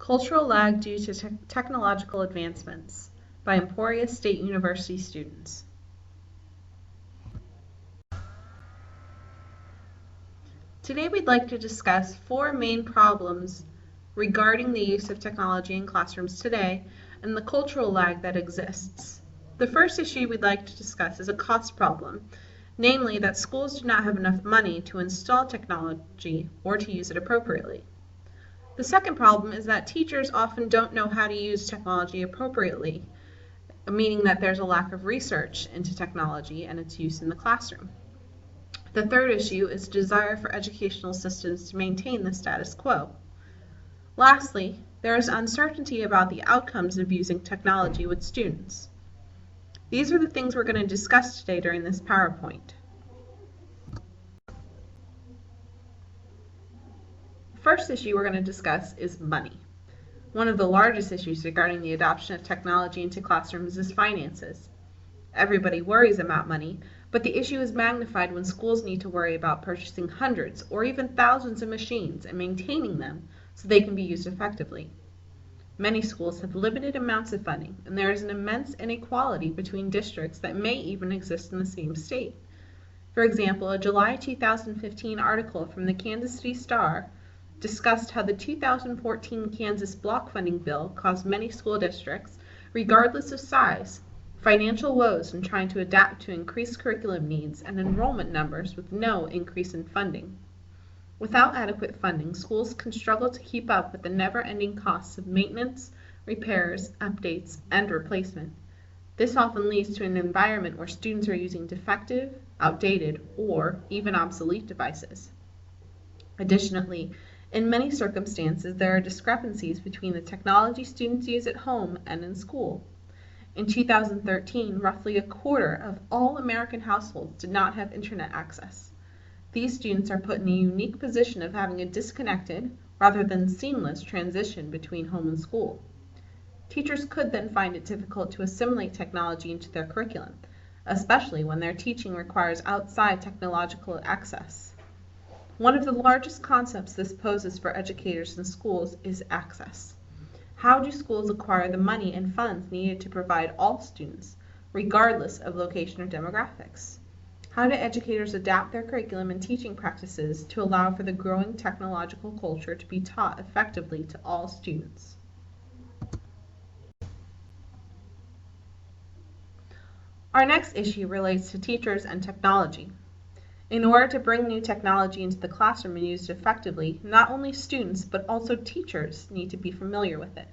Cultural Lag Due to Technological Advancements by Emporia State University students. Today we'd like to discuss 4 main problems regarding the use of technology in classrooms today and the cultural lag that exists. The first issue we'd like to discuss is a cost problem, namely that schools do not have enough money to install technology or to use it appropriately. The second problem is that teachers often don't know how to use technology appropriately, meaning that there's a lack of research into technology and its use in the classroom. The third issue is a desire for educational systems to maintain the status quo. Lastly, there is uncertainty about the outcomes of using technology with students. These are the things we're going to discuss today during this PowerPoint. The first issue we're going to discuss is money. One of the largest issues regarding the adoption of technology into classrooms is finances. Everybody worries about money, but the issue is magnified when schools need to worry about purchasing hundreds or even thousands of machines and maintaining them so they can be used effectively. Many schools have limited amounts of funding, and there is an immense inequality between districts that may even exist in the same state. For example, a July 2015 article from the Kansas City Star discussed how the 2014 Kansas block funding bill caused many school districts, regardless of size, financial woes in trying to adapt to increased curriculum needs and enrollment numbers with no increase in funding. Without adequate funding, schools can struggle to keep up with the never-ending costs of maintenance, repairs, updates, and replacement. This often leads to an environment where students are using defective, outdated, or even obsolete devices. Additionally, in many circumstances, there are discrepancies between the technology students use at home and in school. In 2013, roughly a quarter of all American households did not have internet access. These students are put in a unique position of having a disconnected, rather than seamless, transition between home and school. Teachers could then find it difficult to assimilate technology into their curriculum, especially when their teaching requires outside technological access. One of the largest concepts this poses for educators in schools is access. How do schools acquire the money and funds needed to provide all students, regardless of location or demographics? How do educators adapt their curriculum and teaching practices to allow for the growing technological culture to be taught effectively to all students? Our next issue relates to teachers and technology. In order to bring new technology into the classroom and use it effectively, not only students but also teachers need to be familiar with it.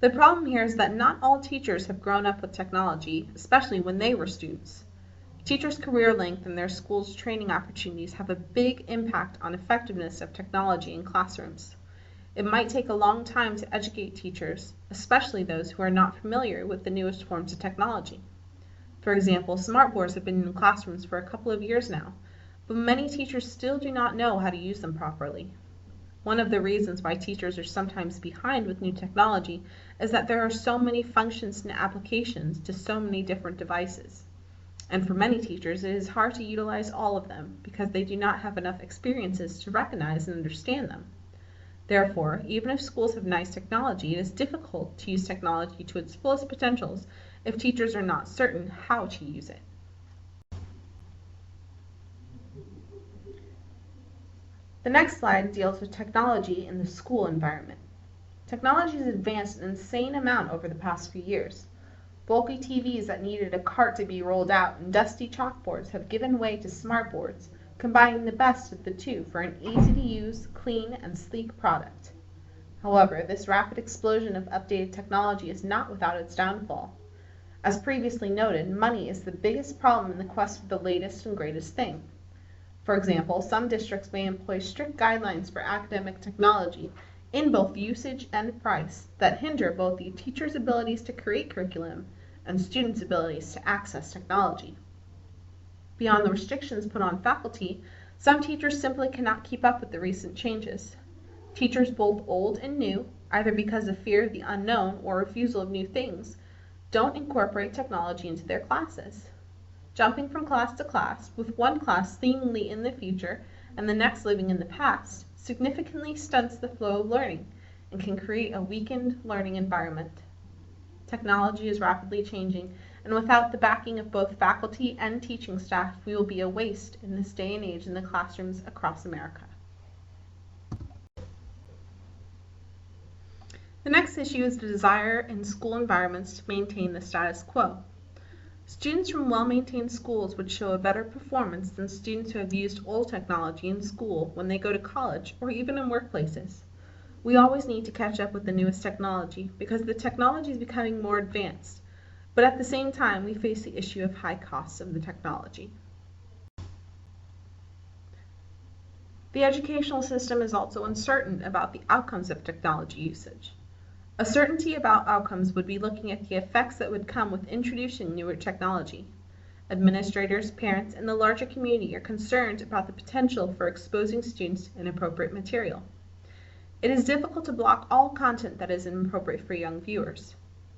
The problem here is that not all teachers have grown up with technology, especially when they were students. Teachers' career length and their school's training opportunities have a big impact on effectiveness of technology in classrooms. It might take a long time to educate teachers, especially those who are not familiar with the newest forms of technology. For example, smartboards have been in classrooms for a couple of years now, but many teachers still do not know how to use them properly. One of the reasons why teachers are sometimes behind with new technology is that there are so many functions and applications to so many different devices. And for many teachers, it is hard to utilize all of them because they do not have enough experiences to recognize and understand them. Therefore, even if schools have nice technology, it is difficult to use technology to its fullest potentials if teachers are not certain how to use it. The next slide deals with technology in the school environment. Technology has advanced an insane amount over the past few years. Bulky TVs that needed a cart to be rolled out and dusty chalkboards have given way to smartboards, combining the best of the two for an easy-to-use, clean, and sleek product. However, this rapid explosion of updated technology is not without its downfall. As previously noted, money is the biggest problem in the quest for the latest and greatest thing. For example, some districts may employ strict guidelines for academic technology in both usage and price that hinder both the teacher's abilities to create curriculum and students' abilities to access technology. Beyond the restrictions put on faculty, some teachers simply cannot keep up with the recent changes. Teachers both old and new, either because of fear of the unknown or refusal of new things, don't incorporate technology into their classes. Jumping from class to class, with one class seemingly in the future and the next living in the past, significantly stunts the flow of learning and can create a weakened learning environment. Technology is rapidly changing, and without the backing of both faculty and teaching staff, we will be a waste in this day and age in the classrooms across America. The next issue is the desire in school environments to maintain the status quo. Students from well-maintained schools would show a better performance than students who have used old technology in school when they go to college or even in workplaces. We always need to catch up with the newest technology because the technology is becoming more advanced, but at the same time we face the issue of high costs of the technology. The educational system is also uncertain about the outcomes of technology usage. A certainty about outcomes would be looking at the effects that would come with introducing newer technology. Administrators, parents, and the larger community are concerned about the potential for exposing students to inappropriate material. It is difficult to block all content that is inappropriate for young viewers.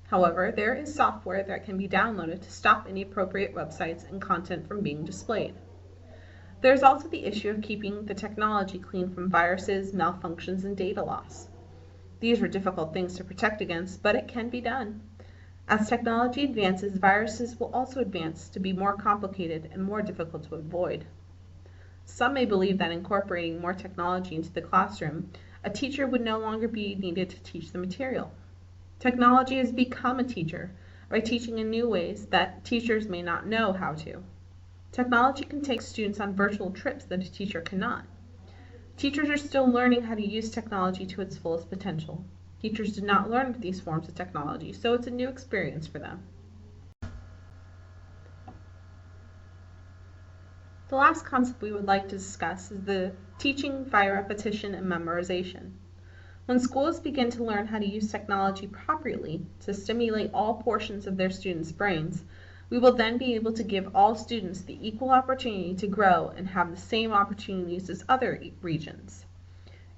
However, there is software that can be downloaded to stop inappropriate websites and content from being displayed. There is also the issue of keeping the technology clean from viruses, malfunctions, and data loss. These are difficult things to protect against, but it can be done. As technology advances, viruses will also advance to be more complicated and more difficult to avoid. Some may believe that incorporating more technology into the classroom, a teacher would no longer be needed to teach the material. Technology has become a teacher by teaching in new ways that teachers may not know how to. Technology can take students on virtual trips that a teacher cannot. Teachers are still learning how to use technology to its fullest potential. Teachers did not learn with these forms of technology, so it's a new experience for them. The last concept we would like to discuss is the teaching via repetition and memorization. When schools begin to learn how to use technology properly to stimulate all portions of their students' brains, we will then be able to give all students the equal opportunity to grow and have the same opportunities as other regions.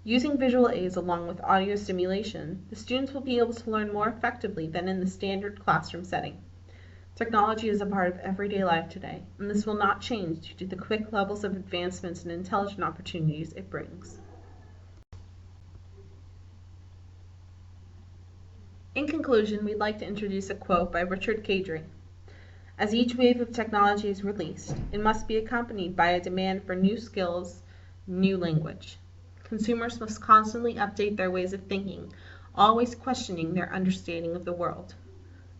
Using visual aids along with audio stimulation, the students will be able to learn more effectively than in the standard classroom setting. Technology is a part of everyday life today, and this will not change due to the quick levels of advancements and intelligent opportunities it brings. In conclusion, we'd like to introduce a quote by Richard Kadri. As each wave of technology is released, it must be accompanied by a demand for new skills, new language. Consumers must constantly update their ways of thinking, always questioning their understanding of the world.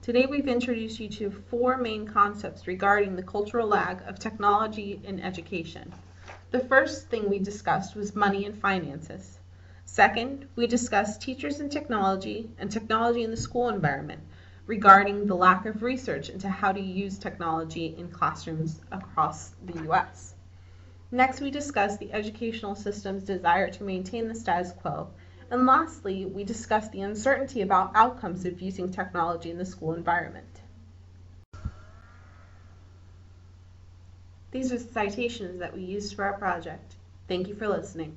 Today we've introduced you to 4 main concepts regarding the cultural lag of technology in education. The first thing we discussed was money and finances. Second, we discussed teachers and technology in the school environment, regarding the lack of research into how to use technology in classrooms across the U.S. Next, we discussed the educational system's desire to maintain the status quo. And lastly, we discussed the uncertainty about outcomes of using technology in the school environment. These are the citations that we used for our project. Thank you for listening.